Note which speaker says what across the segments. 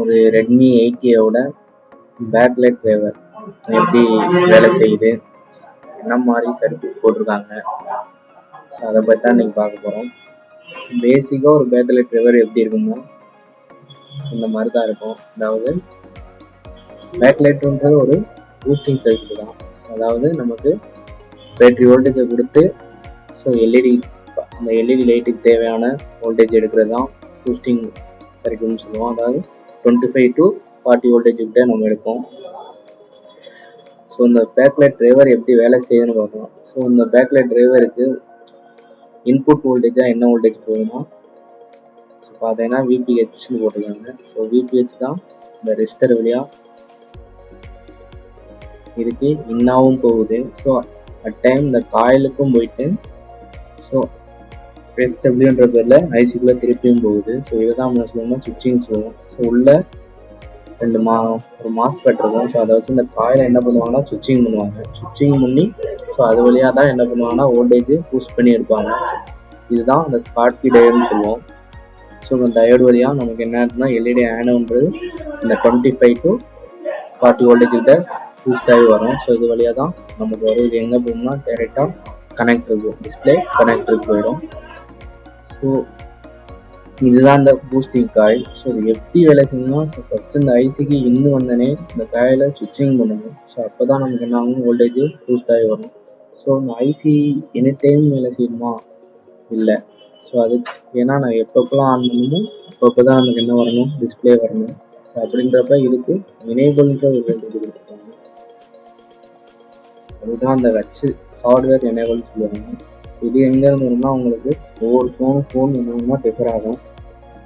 Speaker 1: ஒரு Redmi 8Aவோட backlight driver எப்படி வேலை செய்யுது, என்ன மாதிரி சர்க்யூட் போட்டிருக்காங்க, ஸோ அதை பற்றி தான் இன்றைக்கி பார்க்க போகிறோம். பேசிக்காக ஒரு பேக்லைட் டிரைவர் எப்படி இருக்குமோ இந்த மாதிரி தான் இருக்கும். அதாவது பேக்லைட்ன்றது ஒரு பூஸ்டிங் சர்க்யூட் தான். அதாவது நமக்கு பேட்டரி வோல்டேஜை கொடுத்து ஸோ அந்த எல்இடி லைட்டுக்கு தேவையான வோல்டேஜ் எடுக்கிறது தான் பூஸ்டிங் சர்க்யூட்னு சொல்லுவோம். அதாவது 25 to 40 வோல்டேஜ் கிட்ட நம்ம எடுப்போம். ஸோ இந்த பேக்லைட் டிரைவர் எப்படி வேலை செய்யுதுன்னு பார்க்கலாம். ஸோ இந்த பேக்லைட் டிரைவருக்கு இன்புட் வோல்டேஜாக என்ன வோல்டேஜ் போகுதுன்னா, ஸோ பார்த்தீங்கன்னா விபிஹெச்னு போட்டிருக்காங்க. ஸோ விபிஹெச் தான் இந்த ரெஜிஸ்டர் வழியாக இதுக்கு இன்னாவும் போகுது. ஸோ அட் டைம் இந்த காயிலுக்கும் போயிட்டு ஸோ எஸ்டபிள்யூன்ற பேரில் ஐசிக்குள்ளே திருப்பியும் போகுது. ஸோ இதை தான் நம்ம சொல்லணும்னா சுவிட்சிங் சொல்லுவோம். ஸோ உள்ள ஒரு மாஸ்பெட் இருக்கும். ஸோ அதை வச்சு இந்த காயிலை என்ன பண்ணுவாங்கன்னா சுவிட்சிங் பண்ணுவாங்க. சுவிட்சிங் பண்ணி ஸோ அது வழியாக தான் என்ன பண்ணுவாங்கன்னா வோல்டேஜ் பூஸ்ட் பண்ணி எடுப்பாங்க. இதுதான் அந்த ஸ்காட்கி டயோடுன்னு சொல்லுவோம். ஸோ இந்த டயோடு வழியாக நமக்கு என்ன ஆகுதுன்னா எல்இடி ஆனோன்றது இந்த 25 to 40 வோல்டேஜ் கிட்ட பூஸ்ட் ஆகி வரும். ஸோ இது வழியாக தான் நமக்கு வரும். இது எங்கே போகும்னா டைரெக்டாக கனெக்டருக்கு டிஸ்பிளே கனெக்டருக்கு போயிடும். ஸோ இதுதான் இந்த பூஸ்டிங் காயில். ஸோ இது எப்படி வேலை செய்யணும்னா, ஸோ ஃபஸ்ட்டு இந்த ஐசிக்கு இன்னும் வந்தனே இந்த காயிலை சுவிட்சிங் பண்ணணும். ஸோ அப்போ தான் நமக்கு என்ன ஆகும், வோல்டேஜ் பூஸ்ட் ஆகி வரும். ஸோ இந்த ஐசி எனி டைம் வேலை செய்யணுமா, இல்லை. ஸோ அது ஏன்னா நான் எப்பப்போலாம் ஆன் பண்ணணுமோ அப்பப்போ தான் நமக்கு என்ன வரணும், டிஸ்பிளே வரணும். ஸோ அப்படின்றப்ப இதுக்கு எனேபிள்ன்ற ஒரு வோல்டேஜ் கொடுத்துருக்காங்க. அதுதான் அந்த வச்சு ஹார்ட்வேர் எனேபிள்னு சொல்லுவாங்க. இது எங்கேருந்து வரும்னா உங்களுக்கு ஒவ்வொரு ஃபோன் என்னன்னா டிஃபர் ஆகும்.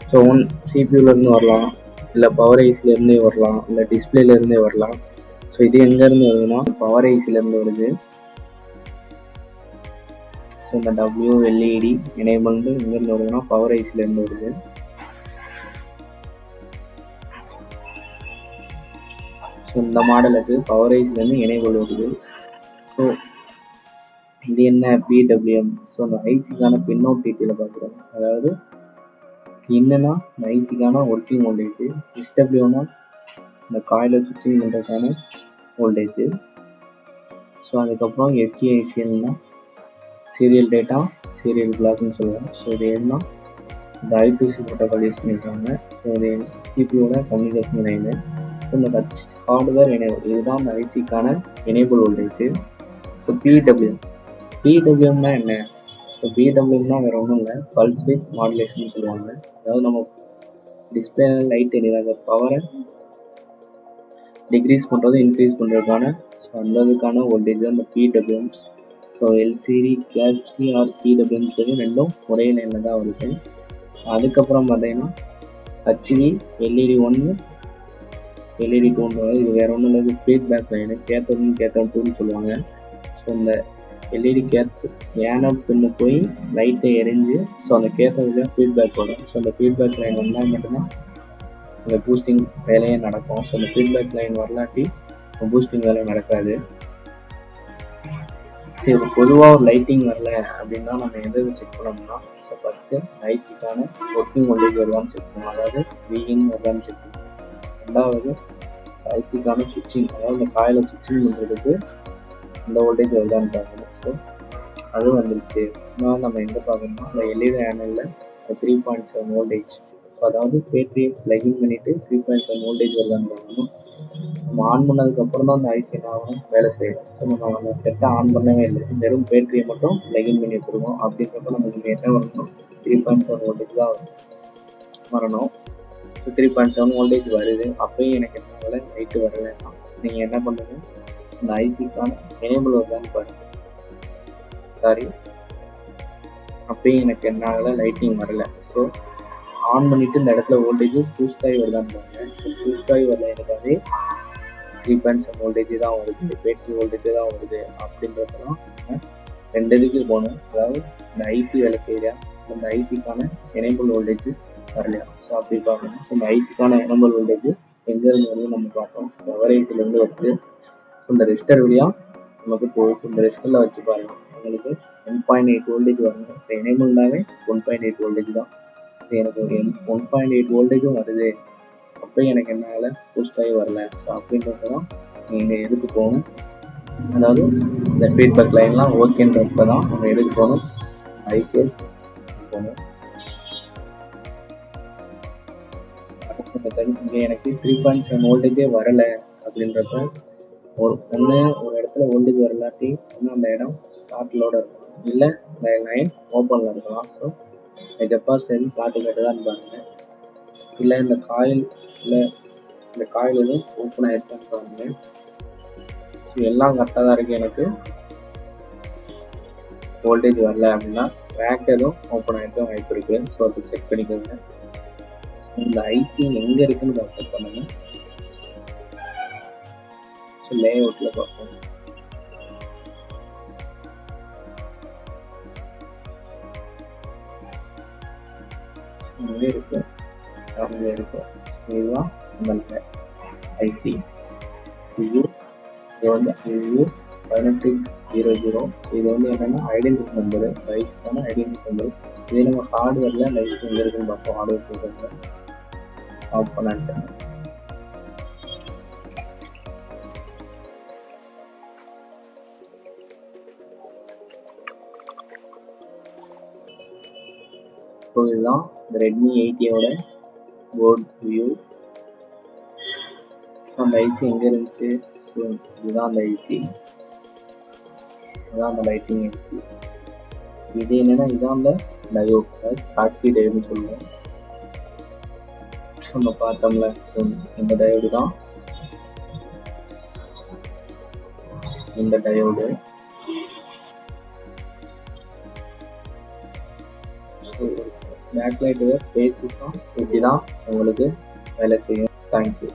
Speaker 1: ஸோ ஒன் சிபியூலேருந்து வரலாம், இல்லை பவர் ஐசிலேருந்தே வரலாம், இல்லை டிஸ்பிளேலேருந்தே வரலாம். ஸோ இது எங்கேருந்து வருதுன்னா பவர் ஐசிலேருந்து வருது. ஸோ இந்த WLED எனேபிள்னு எங்கேருந்து வருதுன்னா பவர் ஐசிலேருந்து வருது. ஸோ இந்த மாடலுக்கு பவர் ஐசிலேருந்து எனேபிள் வருது. ஸோ இது என்ன PWM. ஸோ அந்த ஐசிக்கான பின்னோட் டீட்டெயிலை பார்க்குறோம். அதாவது என்னன்னா இந்த ஐசிக்கான ஒர்க்கிங் வோல்டேஜ், SWனா இந்த காயிலை சுவிட்சிங் பண்ணுறதுக்கான வோல்டேஜ். ஸோ அதுக்கப்புறம் SDICLனா சீரியல் டேட்டா சீரியல் பிளாக்னு சொல்லுவோம். ஸோ இது என்ன இந்த I2C ப்ரோட்டோகால் யூஸ் பண்ணியிருக்காங்க. ஸோ இது சிபியோட கம்யூனிகேஷன் லைனு. ஸோ இந்த ஹார்ட்வேர் எனேபிள் இதுதான் இந்த ஐசிக்கான எனேபிள் வோல்டேஜ். ஸோ PWMனா என்ன? ஸோ PWMனா வேறு ஒன்றும் இல்லை, பல்ஸ் வித் மாடுலேஷன் சொல்லுவாங்க. அதாவது நம்ம டிஸ்பிளே லைட் எரியுது, அந்த பவரை டிக்ரீஸ் பண்ணுறது இன்க்ரீஸ் பண்ணுறதுக்கான ஸோ அந்த இதுக்கான வோல்டேஜ் தான் இந்த PWMs. So LCD கேல்சி R PWM சொல்லி ரெண்டும் ஒரே லைனில் தான் வருது. அதுக்கப்புறம் பார்த்தீங்கன்னா HV LED 1 LED 2 இது வேறு ஒன்றும் இல்லை, இது ஃபீட்பேக் லைனு, கேத்தோட் 1 கேத்தோட் 2ன்னு சொல்லுவாங்க. ஸோ இந்த எல்இடி ஏனோட் பின்னு போய் லைட்டை எரிஞ்சு ஸோ அந்த கேத்தோட ஃபீட்பேக் வரும். ஸோ அந்த ஃபீட்பேக் லைன் வந்தால் மட்டும்தான் இந்த பூஸ்டிங் வேலையே நடக்கும். ஸோ அந்த ஃபீட்பேக் லைன் வரலாட்டி பூஸ்டிங் வேலை நடக்காது. சரி, பொதுவாக ஒரு லைட்டிங் வரல அப்படின்னா நம்ம எதை செக் பண்ணோம்னா, ஸோ ஃபஸ்ட்டு ஐசிக்கான ஒர்க்கிங் வோல்டேஜ் வருதான்னு செக் பண்ணுவோம். அதாவது விஇன் வருதான்னு செக் பண்ணுவோம். ரெண்டாவது ஐசிக்கான சுவிட்சிங், அதாவது இந்த காயிலை சுவிட்சிங் பண்ணுறதுக்கு இந்த வோல்டேஜ் வருதான்னு பார்க்கணும். ஸோ அது வந்துருச்சு. அதனால நம்ம எங்கே பார்க்கணும்னா அந்த எல்இடி ஆனலில் 3.7 வோல்டேஜ், ஸோ அதாவது பேட்டரியை ப்ளகிங் பண்ணிவிட்டு 3.7 வோல்டேஜ் வருதான்னு பார்க்கணும். நம்ம ஆன் பண்ணதுக்கப்புறம் தான் அந்த ஐசி ஆகணும் வேலை செய்யும். ஸோ நம்ம அந்த செட்டை ஆன் பண்ணவே இல்லை, வெறும் பேட்டரியை மட்டும் ப்ளகின் பண்ணி வச்சுருக்கோம். அப்படின்றப்ப நமக்கு என்ன வரணும், 3.7 வோல்டேஜ் தான் வரணும். ஸோ 3.7 வோல்டேஜ் வருது. அப்போயும் எனக்கு என்ன வரல, லைட்டு வரலைன்னா நீங்கள் என்ன பண்ணுங்க, இந்த ஐசிக்கான எனேபிள் வருதான்னு பாருங்க. சாரி, அப்பயும் எனக்கு என்ன ஆகலை, லைட்டிங் வரல. ஸோ ஆன் பண்ணிவிட்டு இந்த இடத்துல வோல்டேஜ் பூஸ்ட் ஆகி வருதான்னு பாருங்க. ஸோ பூஸ்ட் ஆகி வரல, எனக்கு அதே 3.7 வோல்டேஜ் தான் வருது, பேட்டரி வோல்டேஜ் தான் வருது. அப்படின்றப்பெல்லாம் ரெண்டு இதுக்கு போகணும். அதாவது இந்த ஐசி வேலை செய்யலையா, இந்த ஐசிக்கான எனேபிள் வோல்டேஜ் வரலையா. ஸோ அப்படி பார்க்கணும். ஸோ இந்த ஐசிக்கான எனேபிள் வோல்டேஜ் எங்கேருந்து வருது நம்ம பார்த்தோம். பவர் ஐசிலேருந்து வருது. இந்த ரெஜிஸ்டர் வழியாக நமக்கு போகுது. இந்த ரெஜிஸ்டரில் வச்சு பாருங்க, உங்களுக்கு 1.8 வோல்டேஜ் வரணும். ஸோ எனேபிள்னாவே 1.8 வோல்டேஜ் தான். ஸோ எனக்கு ஒரு 1.8 வோல்டேஜும் வருது அப்போ எனக்கு என்னால் பூஸ்ட் ஆகி வரல. ஸோ அப்படின்றப்ப தான் நீங்கள் எதுக்கு போகணும், அதாவது இந்த ஃபீட்பேக் லைன்லாம் ஓகேன்றப்ப தான் நம்ம எதுக்கு போகணும், ஐக்கு போகணும். அடுத்த மெத்தட், இங்கே எனக்கு 3.7 வோல்டேஜே வரலை அப்படின்றப்ப ஒரு இடத்துல வோல்டேஜ் வரலாட்டி இன்னும் அந்த இடம் ஸ்லாட்டோட இருக்கும், இல்லை இந்த லைன் ஓப்பனில் இருக்கலாம். ஸோ இந்த கெப்பாசிட்டி ஸ்லாட்டு கேட்டுதான் பாருங்க, இல்லை இந்த காயில் எதுவும் ஓப்பன் ஆயிடுச்சான்னு பாருங்க. ஸோ எல்லாம் கரெக்டாக தான் இருக்குது, எனக்கு வோல்டேஜ் வரல அப்படின்னா ரேக் எதுவும் ஓப்பன் ஆகிட்டு வாய்ப்பு இருக்குது. ஸோ அதை செக் பண்ணிக்கோங்க. இந்த ஐசி எங்கே இருக்குன்னு பார்க்க பண்ணுங்க. ஸோ லே அவுட்டில் பார்ப்போம். இங்கே இருக்கு, அங்கே இருக்கு. இதுதான் நம்மளுக்கு ஐசி. இது வந்து U1800. இது வந்து என்னன்னா ஐடென்டிட்டி நம்பரு, ஐசிக்கான ஐடென்டிட்டி நம்பர். இதே நம்ம ஹார்ட்வேர்ல லைஃப் எங்கே இருக்குன்னு பார்ப்போம். ஹார்ட்வேர் போடுறது காம்பனண்ட். ஸோ இதுதான் இந்த ரெட்மி 80யோட போர்ட் வியூ. அந்த ஐசி எங்கே இருந்துச்சு, ஸோ இதுதான் அந்த ஐசி, இதுதான் அந்த லைட்டிங் ஐசி. இது என்னன்னா இதுதான் அந்த டயோட், ஸ்காட்கி டயோடுன்னு சொல்லுவோம். நம்ம பார்த்தோம்ல, ஸோ இந்த டயோடு தான் இந்த டயோடு. பேக்லைட் பேசிக்காக இப்படி தான் உங்களுக்கு வேலை செய்யும். தேங்க்யூ.